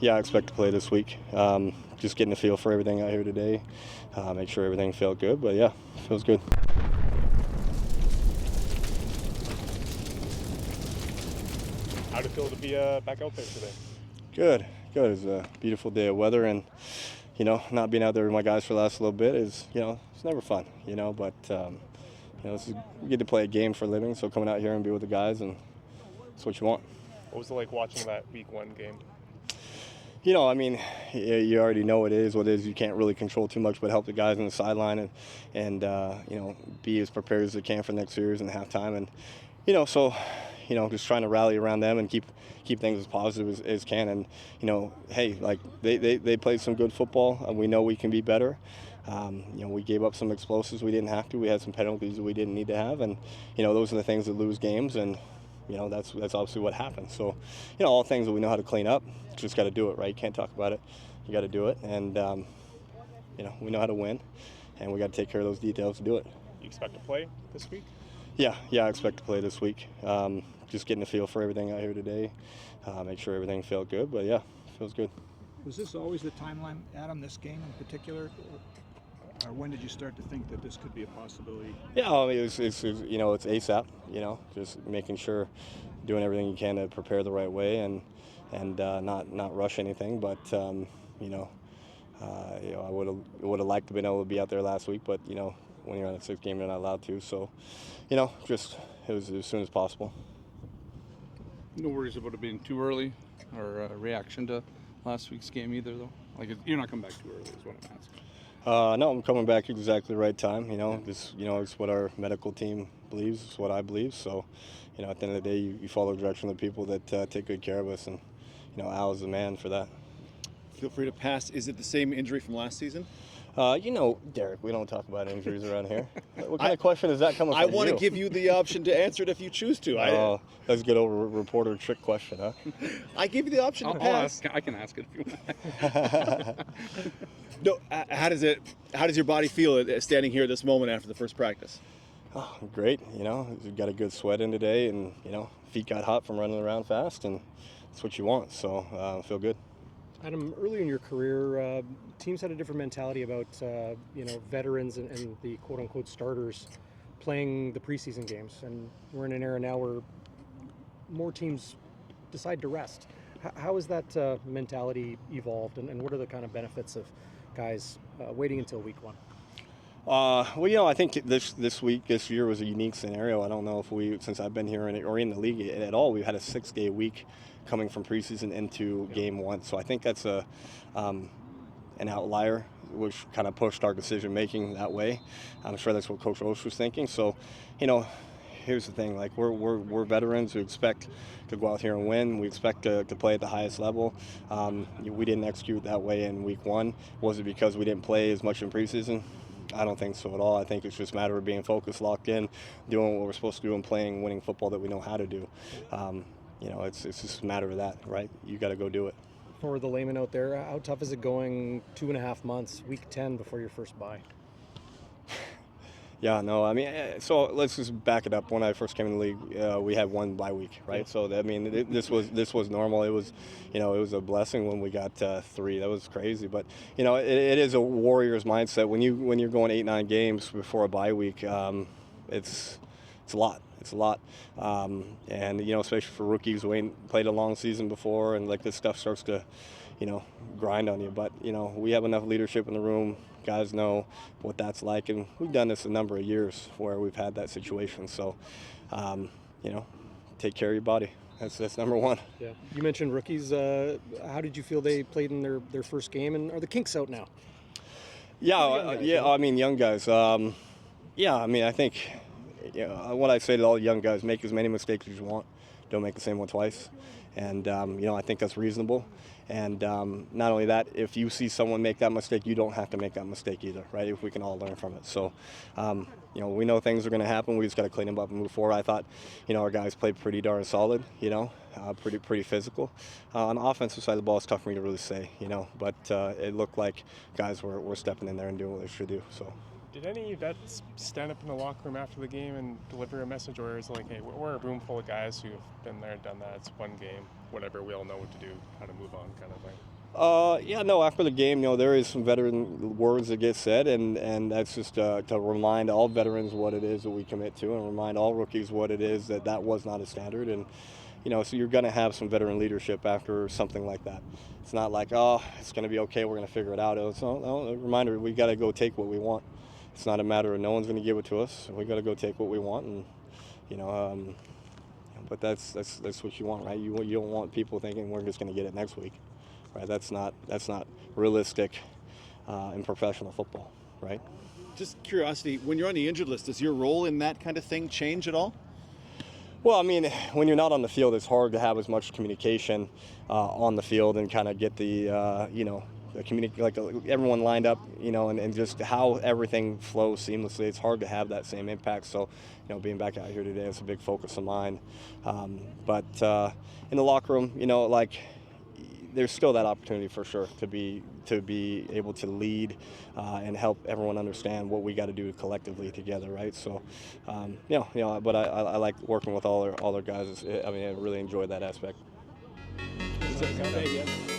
Yeah, I expect to play this week. Just getting a feel for everything out here today. Make sure everything felt good, but yeah, feels good. How'd it feel to be back out there today? Good. It's a beautiful day of weather, and not being out there with my guys for the last little bit is, it's never fun, but we get to play a game for a living, so coming out here and be with the guys, and it's what you want. What was it like watching that Week 1 game? You already know it is what it is. You can't really control too much, but help the guys on the sideline and be as prepared as they can for next series and halftime. And just trying to rally around them and keep things as positive as can. And hey, like they played some good football, and we know we can be better. We gave up some explosives we didn't have to. We had some penalties that we didn't need to have, and those are the things that lose games. And that's obviously what happened. So, all things that we know how to clean up. Just got to do it, right? You can't talk about it. You got to do it. And, we know how to win, and we got to take care of those details to do it. You expect to play this week? Yeah, I expect to play this week. Just getting a feel for everything out here today. Make sure everything felt good, but yeah, feels good. Was this always the timeline, Adam, this game in particular? Or when did you start to think that this could be a possibility? Yeah, it's ASAP. Just making sure, doing everything you can to prepare the right way and not rush anything. But I would have liked to been able to be out there last week. But when you're on a 6th game, you're not allowed to. So, just it was as soon as possible. No worries about it being too early or a reaction to last week's game either, though. Like you're not coming back too early, is what I'm asking. No, I'm coming back exactly the right time. It's what our medical team believes. It's what I believe. So, at the end of the day, you follow the direction of the people that take good care of us, and Al is the man for that. Feel free to pass. Is it the same injury from last season? Derek, we don't talk about injuries around here. What kind of question is that coming from I want you? to give you the option to answer it if you choose to. That's a good old reporter trick question, huh? I give you the option to pass. I can ask it if you want. No, how does your body feel standing here at this moment after the first practice? Oh, great. Got a good sweat in today, and feet got hot from running around fast, and that's what you want. So feel good. Adam, early in your career, teams had a different mentality about veterans and the quote-unquote starters playing the preseason games, and we're in an era now where more teams decide to rest. How has that mentality evolved, and what are the kind of benefits of guys waiting until week 1? I think this year was a unique scenario. I don't know if since I've been here or in the league at all, we've had a 6-day week coming from preseason into game 1. So I think that's an outlier, which kind of pushed our decision making that way. I'm sure that's what Coach Roche was thinking. So, here's the thing: like we're veterans who expect to go out here and win. We expect to play at the highest level. We didn't execute that way in week 1. Was it because we didn't play as much in preseason? I don't think so at all. I think it's just a matter of being focused, locked in, doing what we're supposed to do, and playing winning football that we know how to do. It's just a matter of that, right? You got to go do it. For the layman out there, how tough is it going 2.5 months, week 10 before your first bye? Yeah, no, so let's just back it up. When I first came in the league, we had 1 bye week, right? So this was normal. It was, it was a blessing when we got 3. That was crazy, but it is a Warriors mindset. When you're going 8-9 games before a bye week, it's a lot. It's a lot, and especially for rookies who ain't played a long season before, and like this stuff starts to, grind on you. But we have enough leadership in the room. Guys know what that's like, and we've done this a number of years where we've had that situation. So, take care of your body. That's number 1. Yeah. You mentioned rookies. How did you feel they played in their first game, and are the kinks out now? Yeah, young guys. I think. What I say to all young guys: make as many mistakes as you want. Don't make the same one twice. And I think that's reasonable. And not only that, if you see someone make that mistake, you don't have to make that mistake either, right? If we can all learn from it. So, we know things are going to happen. We just got to clean them up and move forward. I thought, our guys played pretty darn solid. Pretty physical. On the offensive side of the ball, it's tough for me to really say. But it looked like guys were stepping in there and doing what they should do. So. Did any vets stand up in the locker room after the game and deliver a message, or is it like, hey, we're a room full of guys who've been there, done that, it's one game, whatever, we all know what to do, how to move on kind of thing? Yeah, no, after the game, there is some veteran words that get said, and that's just to remind all veterans what it is that we commit to, and remind all rookies what it is that was not a standard. And, so you're going to have some veteran leadership after something like that. It's not like, oh, it's going to be okay, we're going to figure it out. It's a reminder, we got to go take what we want. It's not a matter of no one's going to give it to us. We got to go take what we want, and but that's what you want, right? You don't want people thinking we're just going to get it next week, right? That's not realistic in professional football, right? Just curiosity, when you're on the injured list, does your role in that kind of thing change at all? Well, I mean, when you're not on the field, it's hard to have as much communication on the field and kind of get the like everyone lined up, and just how everything flows seamlessly. It's hard to have that same impact. So, being back out here today is a big focus of mine. But in the locker room, there's still that opportunity for sure to be able to lead and help everyone understand what we got to do collectively together, right? So, but I like working with all our guys. I really enjoy that aspect. Thank you.